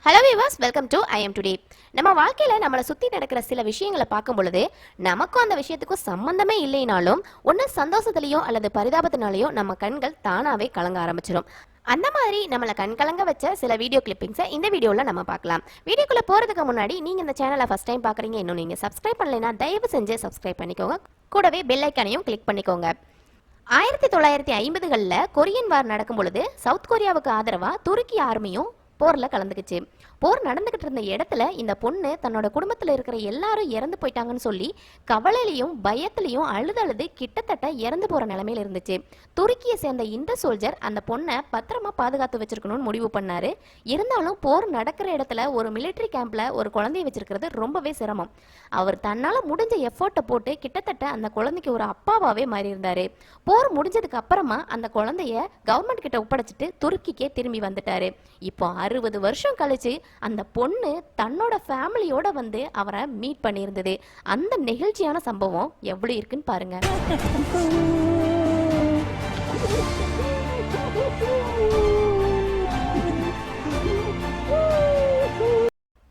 Hello viewers, welcome to I am today. நம்ம வாழ்க்கையில் நம்மளை சுற்றி நடக்கிற சில விஷயங்களை பார்க்கும் பொழுது நமக்கும் அந்த விஷயத்துக்கும் சம்பந்தமே இல்லைனாலும் ஒன்று சந்தோஷத்துலேயோ அல்லது பரிதாபத்தினாலேயோ நம்ம கண்கள் தானாகவே கலங்க ஆரம்பிச்சிடும். அந்த மாதிரி நம்மளை கண்கலங்க வச்ச சில வீடியோ கிளிப்பிங்ஸை இந்த வீடியோவில் நம்ம பார்க்கலாம். வீடியோக்குள்ளே போகிறதுக்கு முன்னாடி நீங்கள் இந்த சேனலை ஃபஸ்ட் டைம் பார்க்குறீங்க, இன்னும் நீங்கள் சப்ஸ்கிரைப் பண்ணலைன்னா தயவு செஞ்சு சப்ஸ்கிரைப் பண்ணிக்கோங்க. கூடவே பெல் ஐக்கானையும் கிளிக் பண்ணிக்கோங்க. 1950களில் கொரியன் வார் நடக்கும் பொழுது சவுத் கொரியாவுக்கு ஆதரவாக துருக்கி ஆர்மியும் போர்ல கலந்துக்குச்சு. போர் நடந்துகிட்டு இருந்த இடத்துல இந்த பொண்ணு தன்னோட குடும்பத்துல இருக்கிற எல்லாரும் இறந்து போயிட்டாங்கன்னு சொல்லி கவலையிலையும் பயத்திலையும் அழுது கிட்டத்தட்ட இறந்து போற நிலைமையில இருந்துச்சு. துருக்கியை சேர்ந்த இந்த சோல்ஜர் அந்த பொண்ணை பத்திரமா பாதுகாத்து வச்சிருக்கணும்னு முடிவு பண்ணாரு. இருந்தாலும் போர் நடக்கிற இடத்துல ஒரு மிலிட்டரி கேம்ப்ல ஒரு குழந்தைய வச்சிருக்கிறது ரொம்பவே சிரமம். அவர் தன்னால முடிஞ்ச எஃபோர்ட்டை போட்டு கிட்டத்தட்ட அந்த குழந்தைக்கு ஒரு அப்பாவாவே மாறி இருந்தாரு. போர் முடிஞ்சதுக்கு அப்புறமா அந்த குழந்தைய கவர்மெண்ட் கிட்ட ஒப்படைச்சிட்டு துருக்கிக்கே திரும்பி வந்துட்டாரு. இப்போ 60 வருஷம் கழிச்சு அந்த பொண்ணு தன்னோட ஃபேமிலியோட வந்து அவரை மீட் பண்ணியிருந்தது. அந்த நெகிழ்ச்சியான சம்பவம் எவ்வளவு இருக்குன்னு பாருங்க.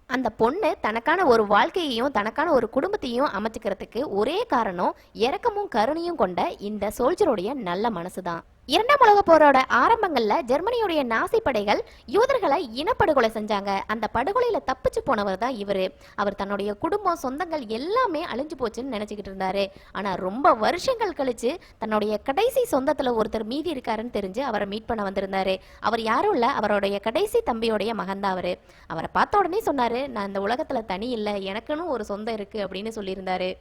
அந்த பொண்ணு தனக்கான ஒரு வாழ்க்கையையும் தனக்கான ஒரு குடும்பத்தையும் அமைச்சுக்கிறதுக்கு ஒரே காரணம் இரக்கமும் கருணையும் கொண்ட இந்த சோல்ஜருடைய நல்ல மனசுதான். இரண்டாம் உலக போரோட ஆரம்பங்கள்ல ஜெர்மனியுடைய நாசி படைகள் யூதர்களை இனப்படுகொலை செஞ்சாங்க. அந்த படுகொலையில தப்பிச்சு போனவர் தான் இவரு. அவர் தன்னுடைய குடும்பம் சொந்தங்கள் எல்லாமே அழிஞ்சு போச்சுன்னு நினைச்சுக்கிட்டு இருந்தாரு. ஆனா ரொம்ப வருஷங்கள் கழிச்சு தன்னுடைய கடைசி சொந்தத்துல ஒருத்தர் மீதி இருக்காருன்னு தெரிஞ்சு அவரை மீட் பண்ண வந்திருந்தாரு. அவர் யாரும் இல்ல, அவருடைய கடைசி தம்பியோடைய மகன் தான் அவரு. அவரை பார்த்த உடனே சொன்னாரு, நான் இந்த உலகத்துல தனி இல்லை, எனக்குன்னு ஒரு சொந்தம் இருக்கு அப்படின்னு சொல்லியிருந்தாரு.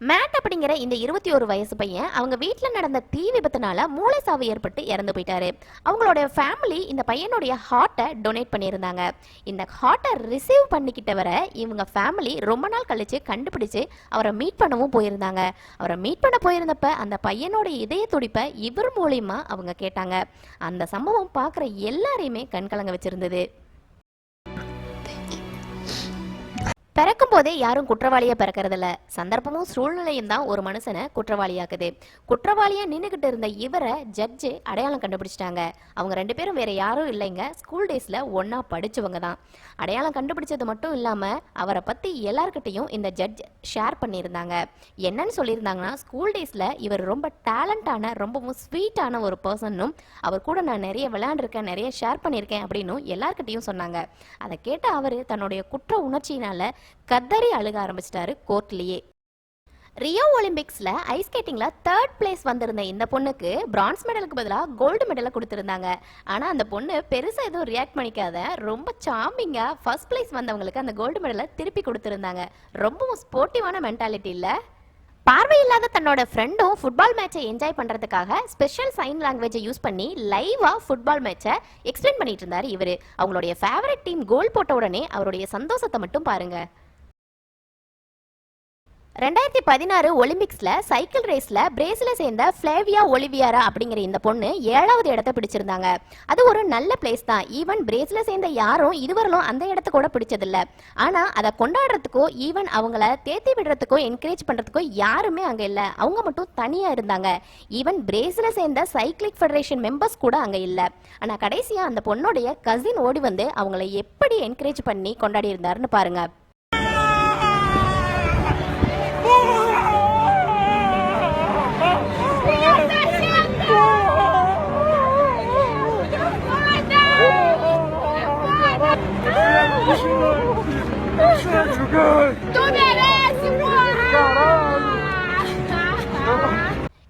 மேட் அப்படிங்கிற இந்த 21 வயசு பையன் அவங்க வீட்டில் நடந்த தீ விபத்துனால மூளை சாவு ஏற்பட்டு இறந்து போயிட்டாரு. அவங்களோட ஃபேமிலி இந்த பையனுடைய ஹார்ட்டை டொனேட் பண்ணியிருந்தாங்க. இந்த ஹார்ட்டை ரிசீவ் பண்ணிக்கிட்டவரை இவங்க ஃபேமிலி ரொம்ப நாள் கழிச்சு கண்டுபிடிச்சு அவரை மீட் பண்ணவும் போயிருந்தாங்க. அவரை மீட் பண்ண போயிருந்தப்ப அந்த பையனோட இதய துடிப்பை இவர் மூலியமா அவங்க கேட்டாங்க. அந்த சம்பவம் பார்க்குற எல்லாரையுமே கண்கலங்க வச்சிருந்தது. பிறக்கும் போதே யாரும் குற்றவாளியா பிறக்கிறதில்ல. சந்தர்ப்பமும் சூழ்நிலையும் தான் ஒரு மனுஷனை குற்றவாளியாக்குது. குற்றவாளியா நின்றுகிட்டு இருந்த இவரை ஜட்ஜு அடையாளம் கண்டுபிடிச்சிட்டாங்க. அவங்க 2 பேரும் வேற யாரும் இல்லைங்க, ஸ்கூல் டேஸ்ல ஒன்னா படிச்சவங்க தான். அடையாளம் கண்டுபிடிச்சது மட்டும் இல்லாம அவரை பத்தி எல்லார்கிட்டையும் இந்த ஜட்ஜ் ஷேர் பண்ணியிருந்தாங்க. என்னன்னு சொல்லியிருந்தாங்கன்னா, ஸ்கூல் டேஸ்ல இவர் ரொம்ப டேலண்டான ரொம்பவும் ஸ்வீட்டான ஒரு பர்சன்னும் அவர் கூட நான் நிறைய விளையாண்டுருக்கேன், நிறைய ஷேர் பண்ணியிருக்கேன் அப்படின்னு எல்லார்கிட்டையும் சொன்னாங்க. அதை கேட்ட அவரு தன்னுடைய குற்ற உணர்ச்சியினால கதறி அழுக ஆரம்பிச்சிட்டாரு கோர்ட்லயே. ரியோ ஒலிம்பிக்ஸ்ல ஐஸ் ஸ்கேட்டிங்ல 3rd பிளேஸ் வந்திருந்த இந்த பொண்ணுக்கு பிரான்ஸ் மெடலுக்கு பதிலாக கோல்டு மெடலை கொடுத்திருந்தாங்க. ஆனா அந்த பொண்ணு பெருசா எதுவும் ரியாக்ட் பண்ணிக்காத ரொம்ப சாமிங்கா ஃபர்ஸ்ட் பிளேஸ் வந்தவங்களுக்கு அந்த கோல்டு மெடலை திருப்பி கொடுத்திருந்தாங்க. ரொம்பவும் ஸ்போர்ட்டிவான மென்டாலிட்டி இல்ல. பார்வையில்லாத தன்னோட ஃப்ரெண்டும் ஃபுட்பால் மேட்சை என்ஜாய் பண்றதுக்காக ஸ்பெஷல் சைன் லாங்குவேஜை யூஸ் பண்ணி லைவா ஃபுட்பால் மேட்சை எக்ஸ்பிளைன் பண்ணிட்டு இருந்தாரு இவரு. அவங்களுடைய ஃபேவரட் டீம் கோல் போட்ட உடனே அவருடைய சந்தோஷத்தை மட்டும் பாருங்க. 2016 ஒலிம்பிக்ஸ்ல சைக்கிள் ரேஸ்ல பிரேசிலை சேர்ந்த ஃபிளேவியா ஒலிவியாரா அப்படிங்கிற இந்த பொண்ணு 7வது இடத்தை பிடிச்சிருந்தாங்க. அது ஒரு நல்ல பிளேஸ் தான். ஈவன் பிரேசிலை சேர்ந்த யாரும் இதுவரையிலும் அந்த இடத்த கூட பிடிச்சதில்ல. ஆனா அதை கொண்டாடுறதுக்கோ ஈவன் அவங்கள தேத்தி விடுறதுக்கோ என்கரேஜ் பண்றதுக்கோ யாருமே அங்க இல்ல. அவங்க மட்டும் தனியா இருந்தாங்க. ஈவன் பிரேசிலை சேர்ந்த சைக்கிளிக் ஃபெடரேஷன் மெம்பர்ஸ் கூட அங்க இல்ல. ஆனா கடைசியா அந்த பொண்ணுடைய கசின் ஓடி வந்து அவங்களை எப்படி என்கரேஜ் பண்ணி கொண்டாடி இருந்தாருன்னு பாருங்க.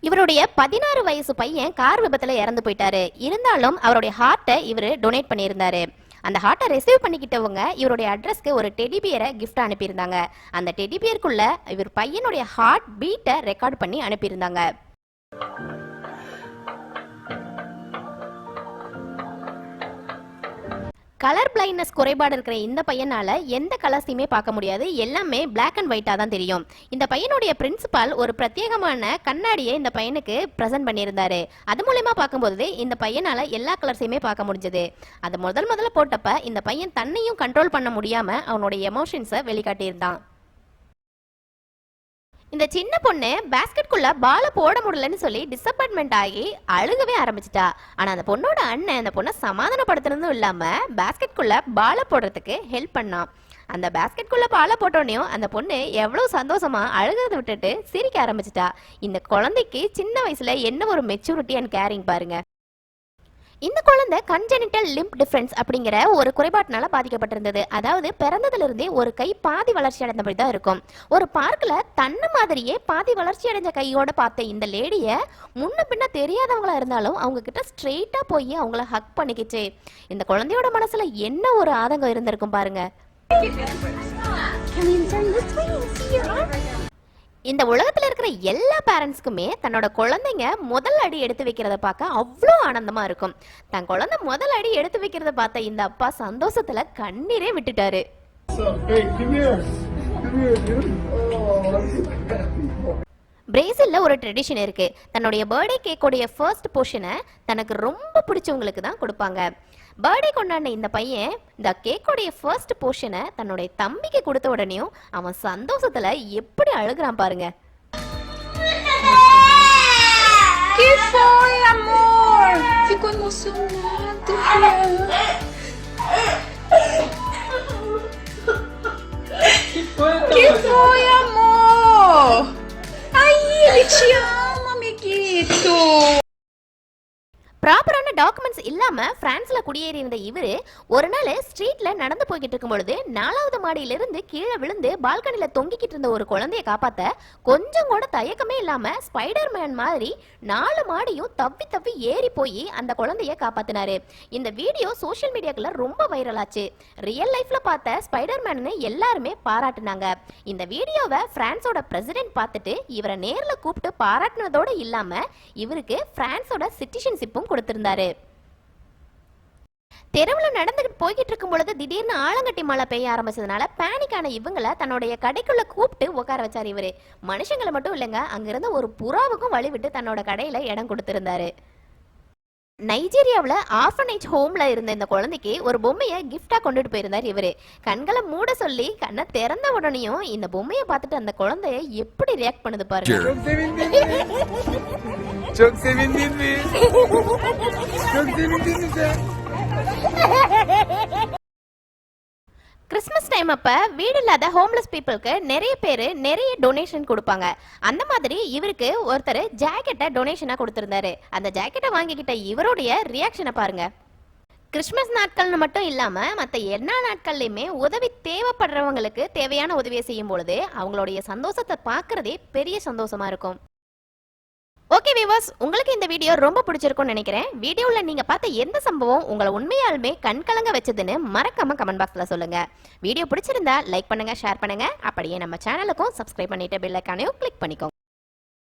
இவருடைய 16 வயசு பையன் கார் விபத்துல இறந்து போயிட்டாரு. இருந்தாலும் அவருடைய ஹார்ட்டை இவரு டொனேட் பண்ணியிருந்தாரு. அந்த ஹார்ட்டை ரிசீவ் பண்ணிக்கிட்டவங்க இவருடைய அட்ரஸ்க்கு ஒரு டெடி பியரை கிஃப்ட் அனுப்பியிருந்தாங்க. அந்த டெடி பியருக்குள்ள இவர் பையனுடைய ஹார்ட் பீட்டை ரெக்கார்ட் பண்ணி அனுப்பியிருந்தாங்க. கலர் பிளைண்ட்னஸ் குறைபாடு இருக்கிற இந்த பையனால எந்த கலர்ஸையுமே பார்க்க முடியாது. எல்லாமே பிளாக் அண்ட் ஒயிட்டா தான் தெரியும். இந்த பையனுடைய பிரின்சிபால் ஒரு பிரத்யேகமான கண்ணாடியை இந்த பையனுக்கு பிரசன்ட் பண்ணியிருந்தாரு. அது மூலமா பார்க்கும்போது இந்த பையனால எல்லா கலர்ஸையுமே பார்க்க முடிஞ்சது. அது முதல்ல போட்டப்ப இந்த பையன் தன்னையும் கண்ட்ரோல் பண்ண முடியாம அவனுடைய எமோஷன்ஸை வெளிக்காட்டியிருந்தான். இந்த சின்ன பொண்ணு பேஸ்கெட்குள்ள பால போட முடியலன்னு சொல்லி டிசப்பாயின்மெண்ட் ஆகி அழுகவே ஆரம்பிச்சிட்டா. ஆனா அந்த பொண்ணோட அண்ணன் அந்த பொண்ணை சமாதானப்படுத்துறதும் இல்லாம பேஸ்கெட்குள்ள பால போடுறதுக்கு ஹெல்ப் பண்ணான். அந்த பேஸ்கெட்குள்ள பால போட்டோனையும் அந்த பொண்ணு எவ்வளவு சந்தோஷமா அழுகிறத விட்டுட்டு சிரிக்க ஆரம்பிச்சிட்டா. இந்த குழந்தைக்கு சின்ன வயசுல என்ன ஒரு மெச்சூரிட்டி அண்ட் கேரிங் பாருங்க. இந்த குழந்தை கன்ஜெனிட்டல் லிம்ப் டிஃபரன்ஸ் அப்படிங்கிற ஒரு குறைபாட்டினால பாதிக்கப்பட்டிருந்தது. அதாவது பிறந்ததிலிருந்தே ஒரு கை பாதி வளர்ச்சி அடைந்த மாதிரி தான் இருக்கும். ஒரு பார்க்ல தன்ன மாதிரியே பாதி வளர்ச்சி அடைஞ்ச கையோட பார்த்த இந்த லேடிய முன்ன பின்ன தெரியாதவங்களா இருந்தாலும் அவங்க கிட்ட ஸ்ட்ரெயிட்டா போய் அவங்கள ஹக் பண்ணிக்கிச்சு. இந்த குழந்தையோட மனசுல என்ன ஒரு ஆதங்கம் இருந்திருக்கும் பாருங்க. இந்த உலகத்துல இருக்கிற எல்லா பேரண்ட்ஸ்க்குமே தன்னோட குழந்தைங்க முதல் அடி எடுத்து வைக்கிறத பார்க்க அவ்வளோ ஆனந்தமா இருக்கும். தன் குழந்தை முதல் அடி எடுத்து வைக்கிறத பார்த்த இந்த அப்பா சந்தோஷத்துல கண்ணீரே விட்டுட்டாரு. பிரேசில்ல ஒரு ட்ரெடிஷன் இருக்கு. தன்னுடைய பர்த்டே கேக்கோடைய ஃபர்ஸ்ட் போர்ஷனை தனக்கு ரொம்ப பிடிச்சவங்களுக்கு தான் கொடுப்பாங்க. பர்த்டே கொண்டாடின இந்த பையன் இந்த கேக்கோடைய ஃபர்ஸ்ட் போர்ஷனை தன்னுடைய தம்பிக்கு கொடுத்த உடனேயும் அவன் சந்தோஷத்துல எப்படி அழுகுறான் பாருங்க. Que foi, amor? Ficou emocionado. Que foi, amor? Aí, ele te ama, amiguito. ப்ராப்பரான டாக்குமெண்ட்ஸ் இல்லாம பிரான்ஸ்ல குடியேறி இருந்த இவரு ஒரு நாள் ஸ்ட்ரீட்ல நடந்து போய்கிட்டு இருக்கும் பொழுது 4வது மாடியிலிருந்து கீழே விழுந்து பால்கனில தொங்கிக்கிட்டு இருந்த ஒரு குழந்தைய காப்பாத்த கொஞ்சம் கூட தயக்கமே இல்லாம ஸ்பைடர் மேன் மாதிரி 4 மாடியும் தப்பி தப்பி ஏறி போய் அந்த குழந்தைய காப்பாத்தினாரு. இந்த வீடியோ சோசியல் மீடியாக்குள்ள ரொம்ப வைரல் ஆச்சு. ரியல் லைஃப்ல பார்த்த ஸ்பைடர் மேன் எல்லாருமே பாராட்டினாங்க. இந்த வீடியோவை பிரான்ஸோட பிரசிடென்ட் பார்த்துட்டு இவரை நேர்ல கூப்பிட்டு பாராட்டினதோட இல்லாம இவருக்கு பிரான்ஸோட சிட்டிசன்ஷிப்பும் கொடுத்திருந்தாரு. தெருவில் நடந்துகிட்டு போய்கிட்டு இருக்கும் பொழுது திடீர்னு ஆலங்கட்டி மழை பெய்ய ஆரம்பிச்சதுனால பேனிக்கான இவங்களை தன்னுடைய கடைக்குள்ள கூப்பிட்டு உட்கார வச்சார். இவரு மனுஷங்களை மட்டும் இல்லைங்க, அங்கிருந்த ஒரு புறாவுக்கும் வழி விட்டு தன்னோட கடையில இடம் கொடுத்திருந்தாரு. நைஜீரியாவில் ஆர்ஃபனேஜ் ஹோம்ல இருந்த இந்த குழந்தைக்கு ஒரு பொம்மையை கிஃப்டா கொண்டுட்டு போயிருந்தார் இவரு. கண்களை மூட சொல்லி கண்ணை திறந்த உடனேயும் இந்த பொம்மையை பார்த்துட்டு அந்த குழந்தைய எப்படி ரியாக்ட் பண்ணுது பாருங்க. Çok sevindin mi? Çok sevindin mi sen? Christmas time அப்ப வீடு இல்லாத ஹோம்லெஸ் பீப்புளுக்கு நிறைய பேர் நிறைய டொனேஷன் கொடுப்பாங்க. அந்த மாதிரி இவருக்கு ஒருத்தர் ஜாக்கெட்டை டொனேஷனா கொடுத்திருந்தாரு. அந்த ஜாக்கெட்டை வாங்கிக்கிட்ட இவருடைய ரியாக்ஷனை பாருங்க. கிறிஸ்மஸ் நாட்கள்னு மட்டும் இல்லாம மற்ற எல்லா நாட்கள்லயுமே உதவி தேவைப்படுறவங்களுக்கு தேவையான உதவியை செய்யும் பொழுது அவங்களுடைய சந்தோஷத்தை பார்க்கறதே பெரிய சந்தோஷமா இருக்கும். ஓகே வியூவர்ஸ், உங்களுக்கு இந்த வீடியோ ரொம்ப பிடிச்சிருக்கும்னு நினைக்கிறேன். வீடியோல நீங்க பார்த்த எந்த சம்பவம் உங்களை உண்மையாலுமே கண்கலங்க வச்சதுன்னு மறக்காம கமெண்ட் பாக்ஸ்ல சொல்லுங்க. வீடியோ பிடிச்சிருந்தா லைக் பண்ணுங்க, ஷேர் பண்ணுங்க. அப்படியே நம்ம சேனலுக்கும் சப்ஸ்கிரைப் பண்ணிட்டு பெல் ஐகானையும் கிளிக் பண்ணிக்கோங்க.